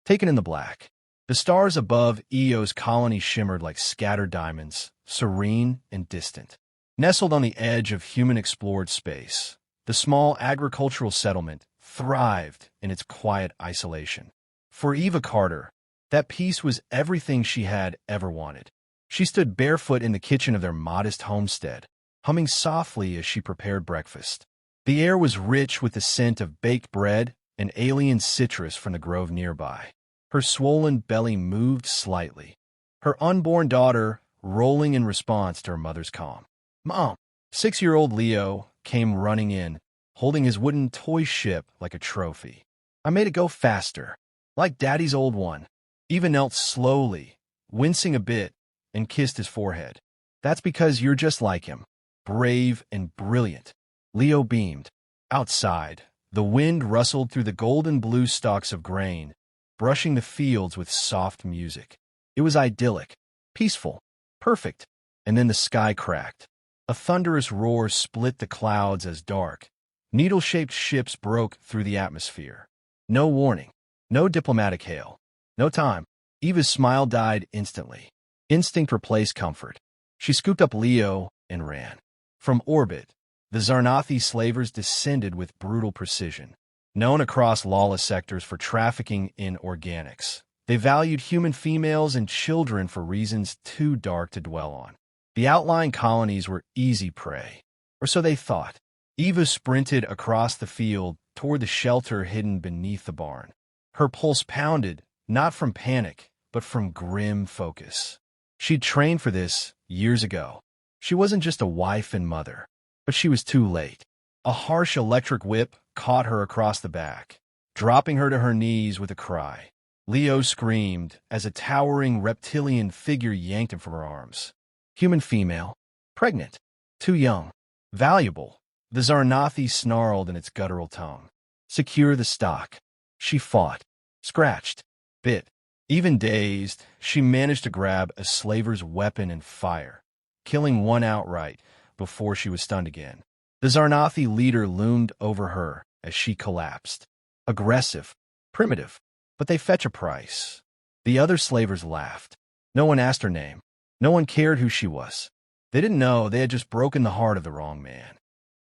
taken in the black. The stars above Eo's colony shimmered like scattered diamonds, serene and distant. Nestled on the edge of human-explored space, the small agricultural settlement thrived in its quiet isolation. For Eva Carter, that peace was everything she had ever wanted. She stood barefoot in the kitchen of their modest homestead, humming softly as she prepared breakfast. The air was rich with the scent of baked bread and alien citrus from the grove nearby. Her swollen belly moved slightly, her unborn daughter rolling in response to her mother's calm. "Mom!" 6-year-old Leo came running in, holding his wooden toy ship like a trophy. "I made it go faster, like Daddy's old one." Eva knelt slowly, wincing a bit, and kissed his forehead. "That's because you're just like him, brave and brilliant." Leo beamed. Outside, the wind rustled through the golden blue stalks of grain, brushing the fields with soft music. It was idyllic, peaceful, perfect. And then the sky cracked. A thunderous roar split the clouds as dark, needle-shaped ships broke through the atmosphere. No warning, no diplomatic hail, no time. Eva's smile died instantly. Instinct replaced comfort. She scooped up Leo and ran. From orbit, the Zarnathi slavers descended with brutal precision. Known across lawless sectors for trafficking in organics, they valued human females and children for reasons too dark to dwell on. The outlying colonies were easy prey, or so they thought. Eva sprinted across the field toward the shelter hidden beneath the barn. Her pulse pounded, not from panic, but from grim focus. She'd trained for this years ago. She wasn't just a wife and mother, but she was too late. A harsh electric whip caught her across the back, dropping her to her knees with a cry. Leo screamed as a towering reptilian figure yanked him from her arms. Human female, pregnant, too young, valuable. The Zarnathi snarled in its guttural tongue. "Secure the stock." She fought, scratched, bit. Even dazed, she managed to grab a slaver's weapon and fire, killing one outright before she was stunned again. The Zarnathi leader loomed over her as she collapsed. Aggressive, primitive, but they fetch a price. The other slavers laughed. No one asked her name. No one cared who she was. They didn't know they had just broken the heart of the wrong man.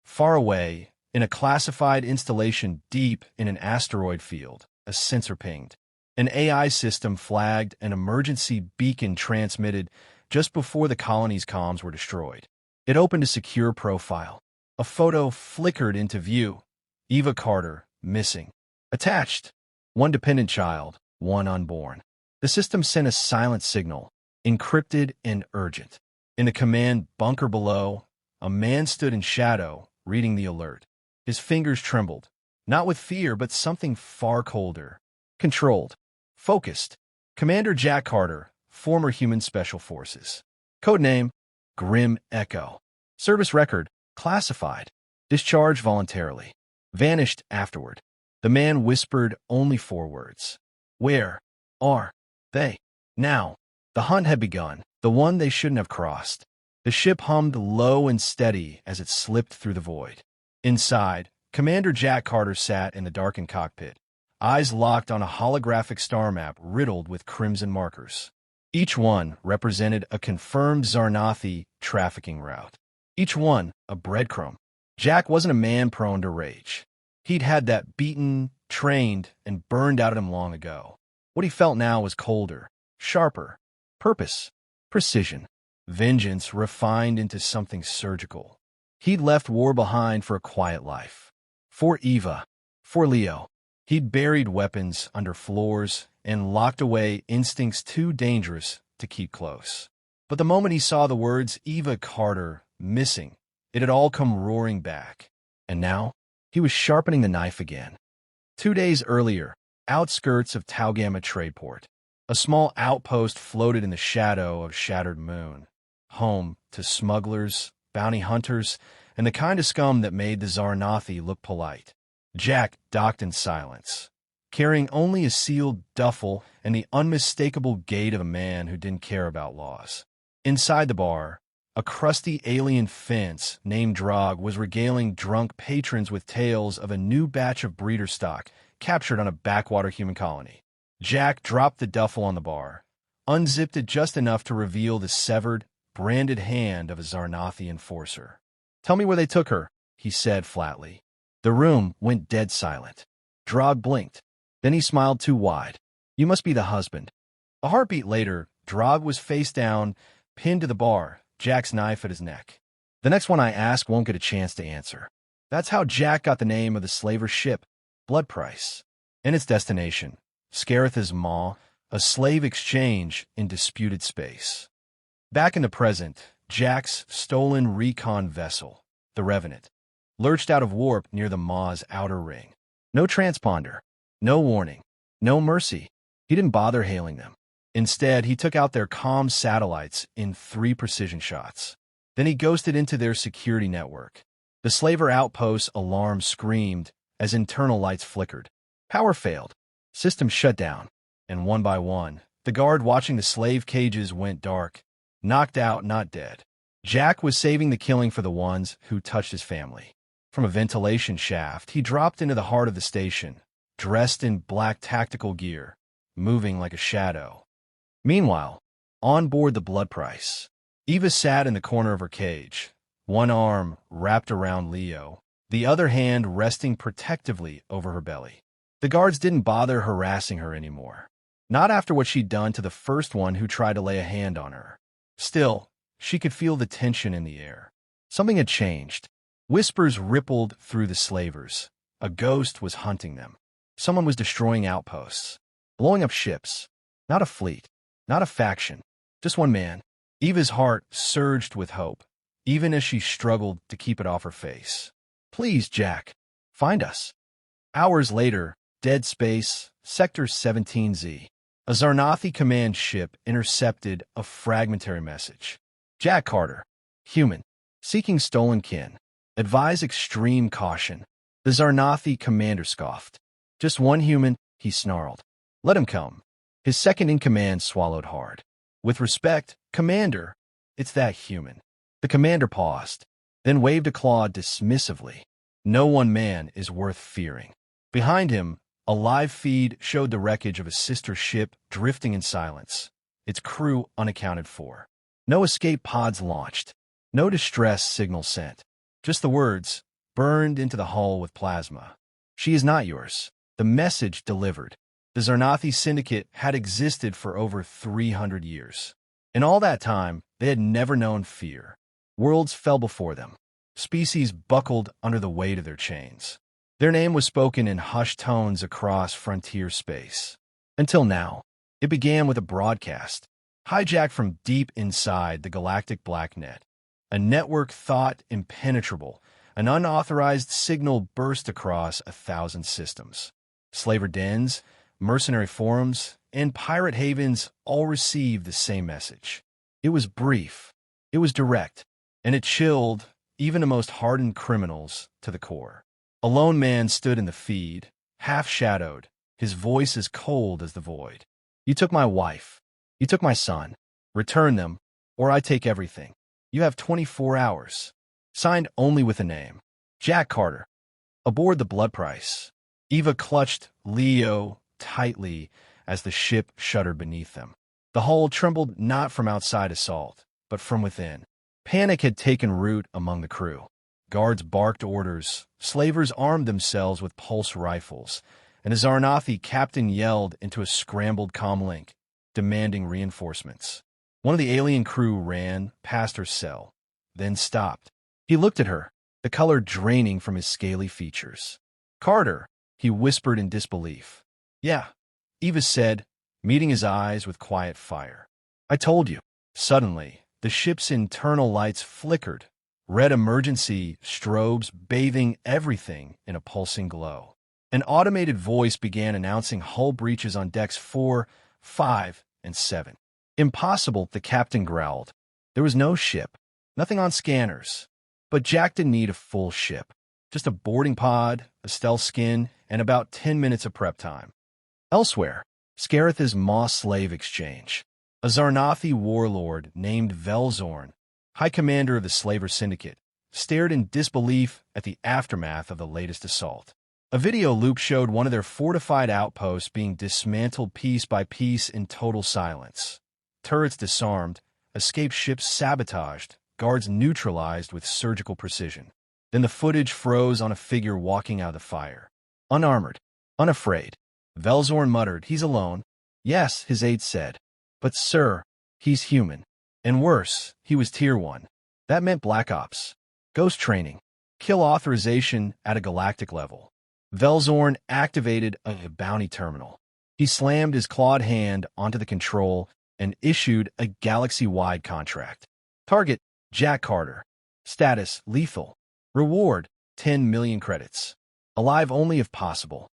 Far away, in a classified installation deep in an asteroid field, a sensor pinged. An AI system flagged an emergency beacon transmitted just before the colony's comms were destroyed. It opened a secure profile. A photo flickered into view. Eva Carter, missing. Attached, one dependent child, one unborn. The system sent a silent signal, encrypted and urgent. In the command bunker below, a man stood in shadow, reading the alert. His fingers trembled, not with fear, but something far colder. Controlled. Focused. Commander Jack Carter, former Human Special Forces. Codename, Grim Echo. Service record, classified. Discharged voluntarily. Vanished afterward. The man whispered only 4 words. "Where are they now?" The hunt had begun, the one they shouldn't have crossed. The ship hummed low and steady as it slipped through the void. Inside, Commander Jack Carter sat in the darkened cockpit, eyes locked on a holographic star map riddled with crimson markers. Each one represented a confirmed Zarnathi trafficking route. Each one a breadcrumb. Jack wasn't a man prone to rage. He'd had that beaten, trained, and burned out of him long ago. What he felt now was colder, sharper. Purpose, precision, vengeance refined into something surgical. He'd left war behind for a quiet life. For Eva, for Leo. He'd buried weapons under floors and locked away instincts too dangerous to keep close. But the moment he saw the words Eva Carter missing, it had all come roaring back. And now, he was sharpening the knife again. 2 days earlier, outskirts of Taugama Tradeport, a small outpost floated in the shadow of shattered moon, home to smugglers, bounty hunters, and the kind of scum that made the Zarnathi look polite. Jack docked in silence, carrying only a sealed duffel and the unmistakable gait of a man who didn't care about laws. Inside the bar, a crusty alien fence named Drog was regaling drunk patrons with tales of a new batch of breeder stock captured on a backwater human colony. Jack dropped the duffel on the bar, unzipped it just enough to reveal the severed, branded hand of a Zarnathi enforcer. "Tell me where they took her," he said flatly. The room went dead silent. Drog blinked. Then he smiled too wide. "You must be the husband." A heartbeat later, Drog was face down, pinned to the bar, Jack's knife at his neck. "The next one I ask won't get a chance to answer." That's how Jack got the name of the slaver's ship, Blood Price, and its destination, Scaratha's Maw, a slave exchange in disputed space. Back in the present, Jack's stolen recon vessel, the Revenant, lurched out of warp near the Maw's outer ring. No transponder, no warning, no mercy. He didn't bother hailing them. Instead, he took out their comm satellites in 3 precision shots. Then he ghosted into their security network. The slaver outpost's alarm screamed as internal lights flickered. Power failed. Systems shut down. And one by one, the guard watching the slave cages went dark. Knocked out, not dead. Jack was saving the killing for the ones who touched his family. From a ventilation shaft, he dropped into the heart of the station, dressed in black tactical gear, moving like a shadow. Meanwhile, on board the Blood Price, Eva sat in the corner of her cage, one arm wrapped around Leo, the other hand resting protectively over her belly. The guards didn't bother harassing her anymore. Not after what she'd done to the first one who tried to lay a hand on her. Still, she could feel the tension in the air. Something had changed. Whispers rippled through the slavers. A ghost was hunting them. Someone was destroying outposts, blowing up ships. Not a fleet, not a faction, just one man. Eva's heart surged with hope, even as she struggled to keep it off her face. "Please, Jack, find us." Hours later, dead space, Sector 17Z. A Zarnathi command ship intercepted a fragmentary message. "Jack Carter, human, seeking stolen kin. Advise extreme caution." The Zarnathi commander scoffed. "Just one human," he snarled. "Let him come." His second-in-command swallowed hard. "With respect, Commander, it's that human." The commander paused, then waved a claw dismissively. "No one man is worth fearing." Behind him, a live feed showed the wreckage of a sister ship drifting in silence, its crew unaccounted for. No escape pods launched, no distress signal sent. Just the words, burned into the hull with plasma. "She is not yours." The message delivered. The Zarnathi Syndicate had existed for over 300 years. In all that time, they had never known fear. Worlds fell before them. Species buckled under the weight of their chains. Their name was spoken in hushed tones across frontier space. Until now, it began with a broadcast, hijacked from deep inside the galactic blacknet. A network thought impenetrable, an unauthorized signal burst across 1,000 systems. Slaver dens, mercenary forums, and pirate havens all received the same message. It was brief, it was direct, and it chilled even the most hardened criminals to the core. A lone man stood in the feed, half-shadowed, his voice as cold as the void. "You took my wife. You took my son. Return them, or I take everything. You have 24 hours. Signed only with a name. Jack Carter." Aboard the Blood Price, Eva clutched Leo tightly as the ship shuddered beneath them. The hull trembled not from outside assault, but from within. Panic had taken root among the crew. Guards barked orders, slavers armed themselves with pulse rifles, and a Zarnathi captain yelled into a scrambled comlink, demanding reinforcements. One of the alien crew ran past her cell, then stopped. He looked at her, the color draining from his scaly features. "Carter," he whispered in disbelief. "Yeah," Eva said, meeting his eyes with quiet fire. "I told you." Suddenly, the ship's internal lights flickered, red emergency strobes bathing everything in a pulsing glow. An automated voice began announcing hull breaches on decks 4, 5, and 7. "Impossible," the captain growled. There was no ship, nothing on scanners. But Jack didn't need a full ship. Just a boarding pod, a stealth skin, and about 10 minutes of prep time. Elsewhere, Scaratha's Maw slave exchange. A Zarnathi warlord named Velzorn, High Commander of the Slaver Syndicate, stared in disbelief at the aftermath of the latest assault. A video loop showed one of their fortified outposts being dismantled piece by piece in total silence. Turrets disarmed, escape ships sabotaged, guards neutralized with surgical precision. Then the footage froze on a figure walking out of the fire. Unarmored, unafraid. Velzorn muttered, "He's alone." "Yes," his aide said. "But sir, he's human. And worse, he was Tier 1. That meant Black Ops. Ghost training. Kill authorization at a galactic level." Velzorn activated a bounty terminal. He slammed his clawed hand onto the control and issued a galaxy-wide contract. Target, Jack Carter. Status, lethal. Reward, 10 million credits. Alive only if possible.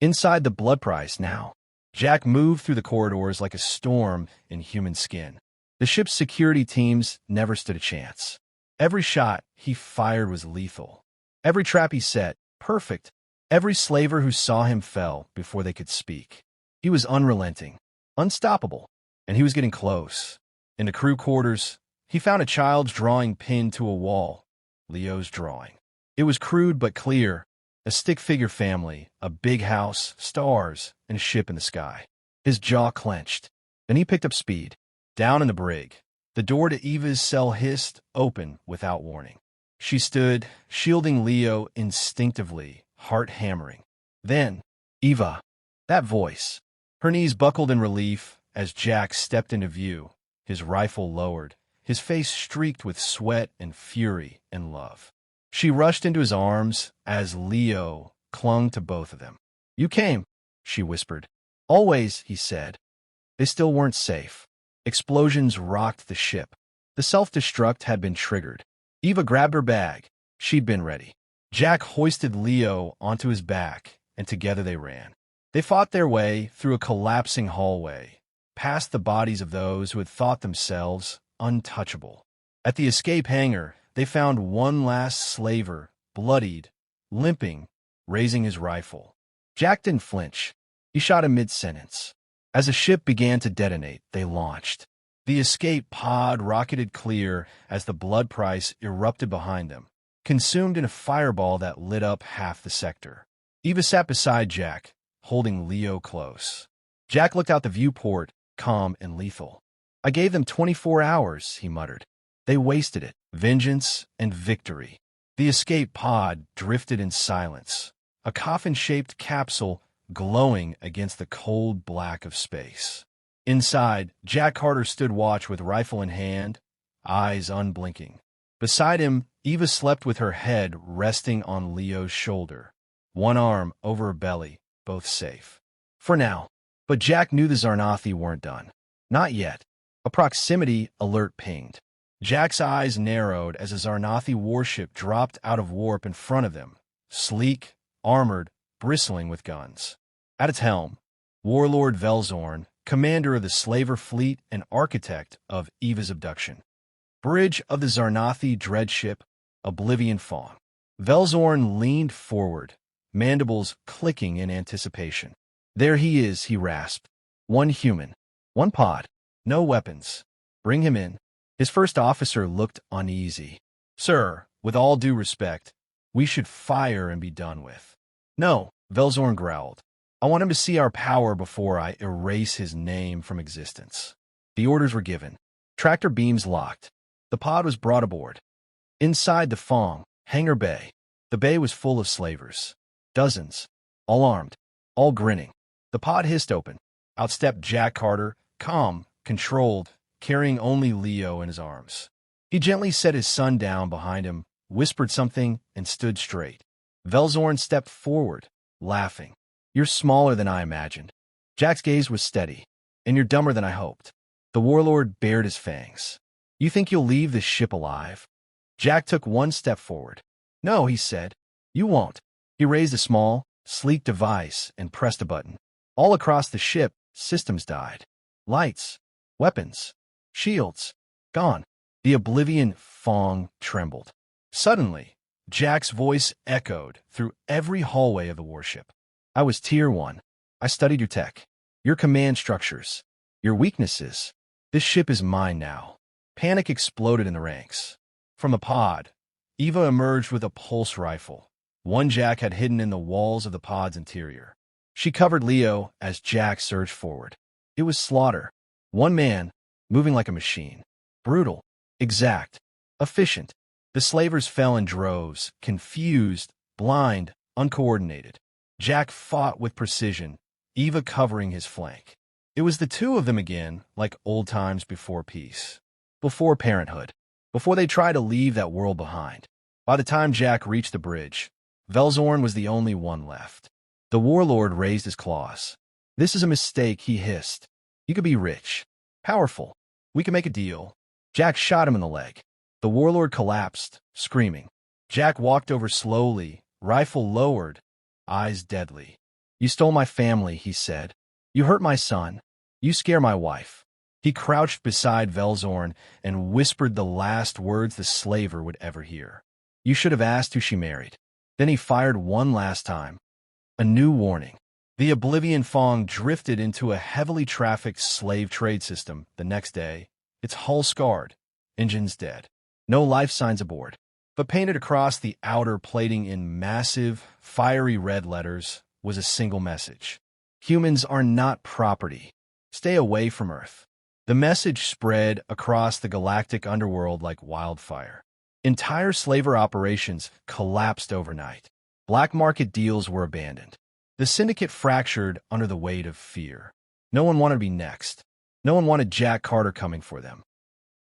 Inside the blood price now. Jack moved through the corridors like a storm in human skin. The ship's security teams never stood a chance. Every shot he fired was lethal. Every trap he set, perfect. Every slaver who saw him fell before they could speak. He was unrelenting, unstoppable, and he was getting close. In the crew quarters, he found a child's drawing pinned to a wall. Leo's drawing. It was crude but clear. A stick-figure family, a big house, stars, and a ship in the sky. His jaw clenched. Then he picked up speed. Down in the brig, the door to Eva's cell hissed open without warning. She stood, shielding Leo instinctively, heart hammering. Then, Eva. That voice. Her knees buckled in relief as Jack stepped into view, his rifle lowered, his face streaked with sweat and fury and love. She rushed into his arms as Leo clung to both of them. "You came," she whispered. "Always," he said. They still weren't safe. Explosions rocked the ship. The self-destruct had been triggered. Eva grabbed her bag. She'd been ready. Jack hoisted Leo onto his back, and together they ran. They fought their way through a collapsing hallway, past the bodies of those who had thought themselves untouchable. At the escape hangar, they found one last slaver, bloodied, limping, raising his rifle. Jack didn't flinch. He shot him mid-sentence. As the ship began to detonate, they launched. The escape pod rocketed clear as the blood price erupted behind them, consumed in a fireball that lit up half the sector. Eva sat beside Jack, holding Leo close. Jack looked out the viewport, calm and lethal. "I gave them 24 hours, he muttered. They wasted it. Vengeance and victory. The escape pod drifted in silence, a coffin-shaped capsule glowing against the cold black of space. Inside, Jack Carter stood watch with rifle in hand, eyes unblinking. Beside him, Eva slept with her head resting on Leo's shoulder, one arm over her belly, both safe. For now. But Jack knew the Zarnathi weren't done. Not yet. A proximity alert pinged. Jack's eyes narrowed as a Zarnathi warship dropped out of warp in front of them, sleek, armored, bristling with guns. At its helm, Warlord Velzorn, commander of the slaver fleet and architect of Eva's abduction. Bridge of the Zarnathi dreadship, Oblivion Fawn. Velzorn leaned forward, mandibles clicking in anticipation. "There he is," he rasped. "One human. One pod. No weapons. Bring him in." His first officer looked uneasy. "Sir, with all due respect, we should fire and be done with." "No," Velzorn growled. "I want him to see our power before I erase his name from existence." The orders were given. Tractor beams locked. The pod was brought aboard. Inside the Fong, hangar bay. The bay was full of slavers. Dozens. All armed. All grinning. The pod hissed open. Out stepped Jack Carter, calm, controlled, carrying only Leo in his arms. He gently set his son down behind him, whispered something, and stood straight. Velzorn stepped forward, laughing. "You're smaller than I imagined." Jack's gaze was steady. "And you're dumber than I hoped." The warlord bared his fangs. "You think you'll leave this ship alive?" Jack took one step forward. "No," he said. "You won't." He raised a small, sleek device and pressed a button. All across the ship, systems died. Lights, weapons, shields, gone. The Oblivion Fong trembled. Suddenly, Jack's voice echoed through every hallway of the warship. "I was Tier 1. I studied your tech, your command structures, your weaknesses. This ship is mine now." Panic exploded in the ranks. From a pod, Eva emerged with a pulse rifle. One Jack had hidden in the walls of the pod's interior. She covered Leo as Jack surged forward. It was slaughter. One man, moving like a machine. Brutal, exact, efficient. The slavers fell in droves, confused, blind, uncoordinated. Jack fought with precision, Eva covering his flank. It was the two of them again, like old times before peace. Before parenthood. Before they tried to leave that world behind. By the time Jack reached the bridge, Velzorn was the only one left. The warlord raised his claws. "This is a mistake," he hissed. "You could be rich, powerful. We can make a deal." Jack shot him in the leg. The warlord collapsed, screaming. Jack walked over slowly, rifle lowered, eyes deadly. "You stole my family," he said. "You hurt my son. You scare my wife." He crouched beside Velzorn and whispered the last words the slaver would ever hear. "You should have asked who she married." Then he fired one last time. A new warning. The Oblivion Fong drifted into a heavily trafficked slave trade system the next day, its hull scarred, engines dead. No life signs aboard. But painted across the outer plating in massive, fiery red letters was a single message. "Humans are not property. Stay away from Earth." The message spread across the galactic underworld like wildfire. Entire slaver operations collapsed overnight. Black market deals were abandoned. The syndicate fractured under the weight of fear. No one wanted to be next. No one wanted Jack Carter coming for them.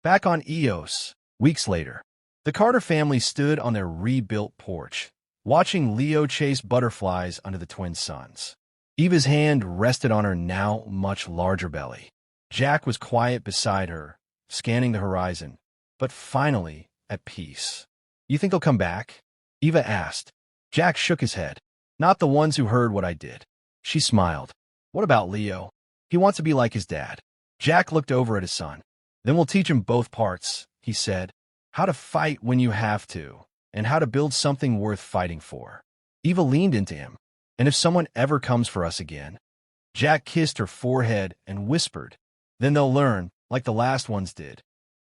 Back on Eos, weeks later, the Carter family stood on their rebuilt porch, watching Leo chase butterflies under the twin suns. Eva's hand rested on her now much larger belly. Jack was quiet beside her, scanning the horizon, but finally at peace. "You think he'll come back?" Eva asked. Jack shook his head. "Not the ones who heard what I did." She smiled. "What about Leo? He wants to be like his dad." Jack looked over at his son. "Then we'll teach him both parts," he said. "How to fight when you have to, and how to build something worth fighting for." Eva leaned into him. "And if someone ever comes for us again?" Jack kissed her forehead and whispered, "Then they'll learn, like the last ones did.